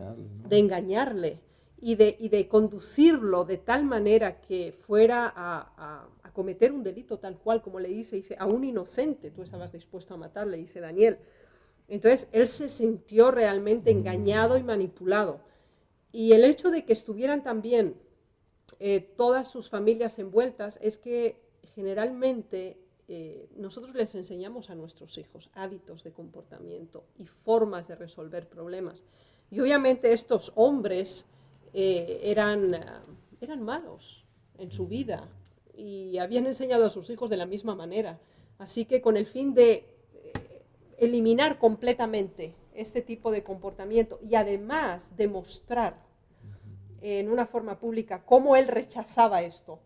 de engañarle y de conducirlo de tal manera que fuera a cometer un delito tal cual como le dice a un inocente, tú estabas dispuesto a matarle, dice Daniel. Entonces, él se sintió realmente engañado y manipulado. Y el hecho de que estuvieran también todas sus familias envueltas es que generalmente nosotros les enseñamos a nuestros hijos hábitos de comportamiento y formas de resolver problemas. Y obviamente estos hombres eran malos en su vida y habían enseñado a sus hijos de la misma manera. Así que con el fin de eliminar completamente este tipo de comportamiento y además demostrar en una forma pública cómo él rechazaba esto,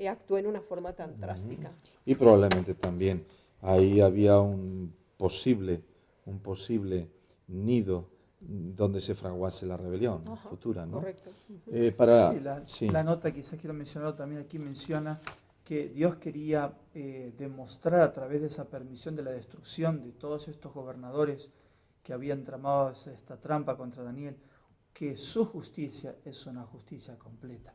actuó en una forma tan drástica. Y probablemente también ahí había un posible nido donde se fraguase la rebelión futura, ¿no? Correcto. Sí, la nota quizás quiero mencionar también aquí menciona que Dios quería demostrar a través de esa permisión de la destrucción de todos estos gobernadores que habían tramado esta trampa contra Daniel, que su justicia es una justicia completa,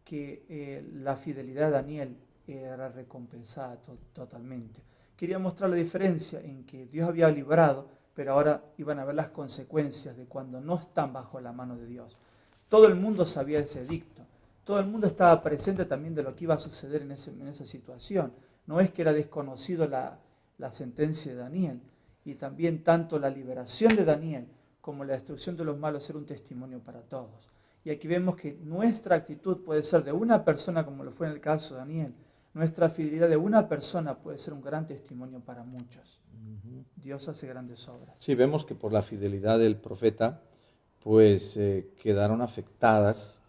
que la fidelidad de Daniel era recompensada totalmente. Quería mostrar la diferencia en que Dios había librado, pero ahora iban a ver las consecuencias de cuando no están bajo la mano de Dios. Todo el mundo sabía ese edicto, todo el mundo estaba presente también de lo que iba a suceder en esa situación. No es que era desconocido la sentencia de Daniel, y también tanto la liberación de Daniel como la destrucción de los malos era un testimonio para todos. Y aquí vemos que nuestra actitud puede ser de una persona, como lo fue en el caso de Daniel. Nuestra fidelidad de una persona puede ser un gran testimonio para muchos. Dios hace grandes obras. Sí, vemos que por la fidelidad del profeta, pues quedaron afectadas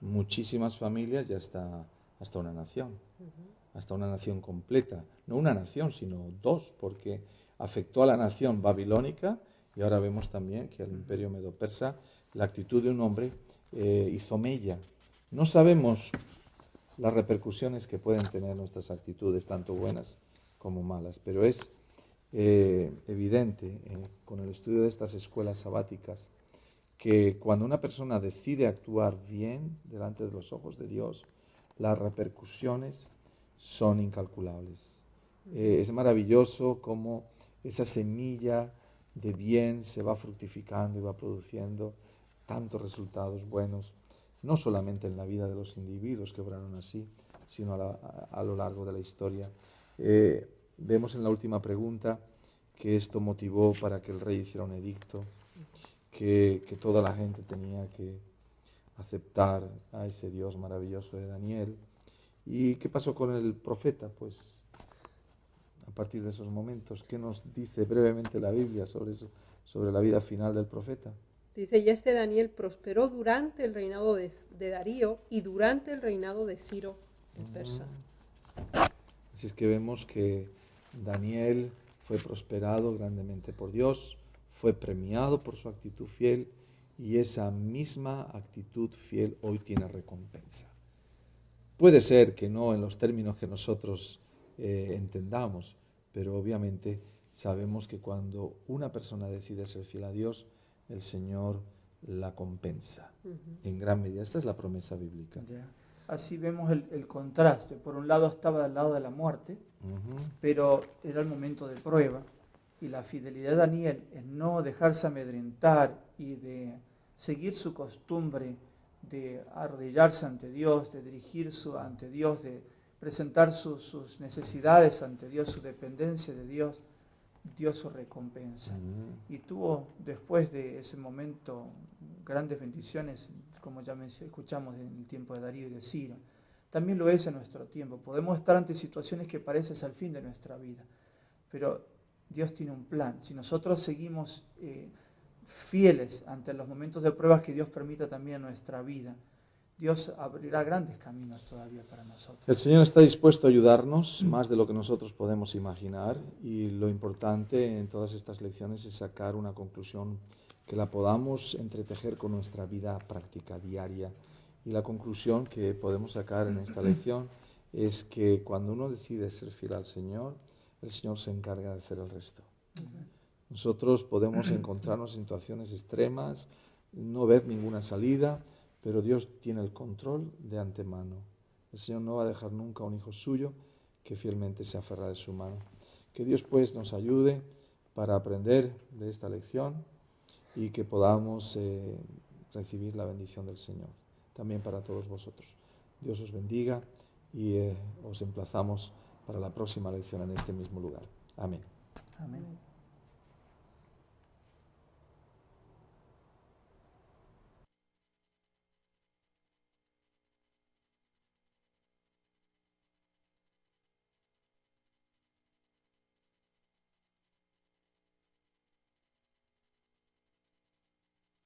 muchísimas familias y hasta una nación, hasta una nación completa. No una nación, sino 2, porque afectó a la nación babilónica y ahora vemos también que al imperio medo-persa la actitud de un hombre hizo mella. No sabemos las repercusiones que pueden tener nuestras actitudes, tanto buenas como malas, pero es evidente con el estudio de estas escuelas sabáticas que cuando una persona decide actuar bien delante de los ojos de Dios, las repercusiones son incalculables. Es maravilloso cómo esa semilla de bien se va fructificando y va produciendo tantos resultados buenos, no solamente en la vida de los individuos que obraron así, sino a lo largo de la historia. Vemos en la última pregunta que esto motivó para que el rey hiciera un edicto, que toda la gente tenía que aceptar a ese Dios maravilloso de Daniel. ¿Y qué pasó con el profeta? Pues a partir de esos momentos, ¿qué nos dice brevemente la Biblia sobre eso, sobre la vida final del profeta? Dice, y este Daniel prosperó durante el reinado de Darío y durante el reinado de Ciro el persa. Así es que vemos que Daniel fue prosperado grandemente por Dios, fue premiado por su actitud fiel, y esa misma actitud fiel hoy tiene recompensa. Puede ser que no en los términos que nosotros entendamos, pero obviamente sabemos que cuando una persona decide ser fiel a Dios, el Señor la compensa en gran medida. Esta es la promesa bíblica. Yeah. Así vemos el contraste. Por un lado estaba al lado de la muerte, pero era el momento de prueba, y la fidelidad de Daniel en no dejarse amedrentar y de seguir su costumbre de arrodillarse ante Dios, de dirigirse ante Dios, de presentar sus necesidades ante Dios, su dependencia de Dios, dio su recompensa. Y tuvo después de ese momento grandes bendiciones, como ya escuchamos en el tiempo de Darío y de Ciro. También lo es en nuestro tiempo. Podemos estar ante situaciones que parecen ser el fin de nuestra vida, pero Dios tiene un plan. Si nosotros seguimos fieles ante los momentos de pruebas que Dios permita también en nuestra vida, Dios abrirá grandes caminos todavía para nosotros. El Señor está dispuesto a ayudarnos más de lo que nosotros podemos imaginar, y lo importante en todas estas lecciones es sacar una conclusión que la podamos entretejer con nuestra vida práctica diaria. Y la conclusión que podemos sacar en esta lección es que cuando uno decide ser fiel al Señor, el Señor se encarga de hacer el resto. Nosotros podemos encontrarnos en situaciones extremas, no ver ninguna salida, pero Dios tiene el control de antemano. El Señor no va a dejar nunca a un hijo suyo que fielmente se aferra de su mano. Que Dios pues nos ayude para aprender de esta lección y que podamos recibir la bendición del Señor. También para todos vosotros. Dios os bendiga y os emplazamos para la próxima lección en este mismo lugar. Amén. Amén.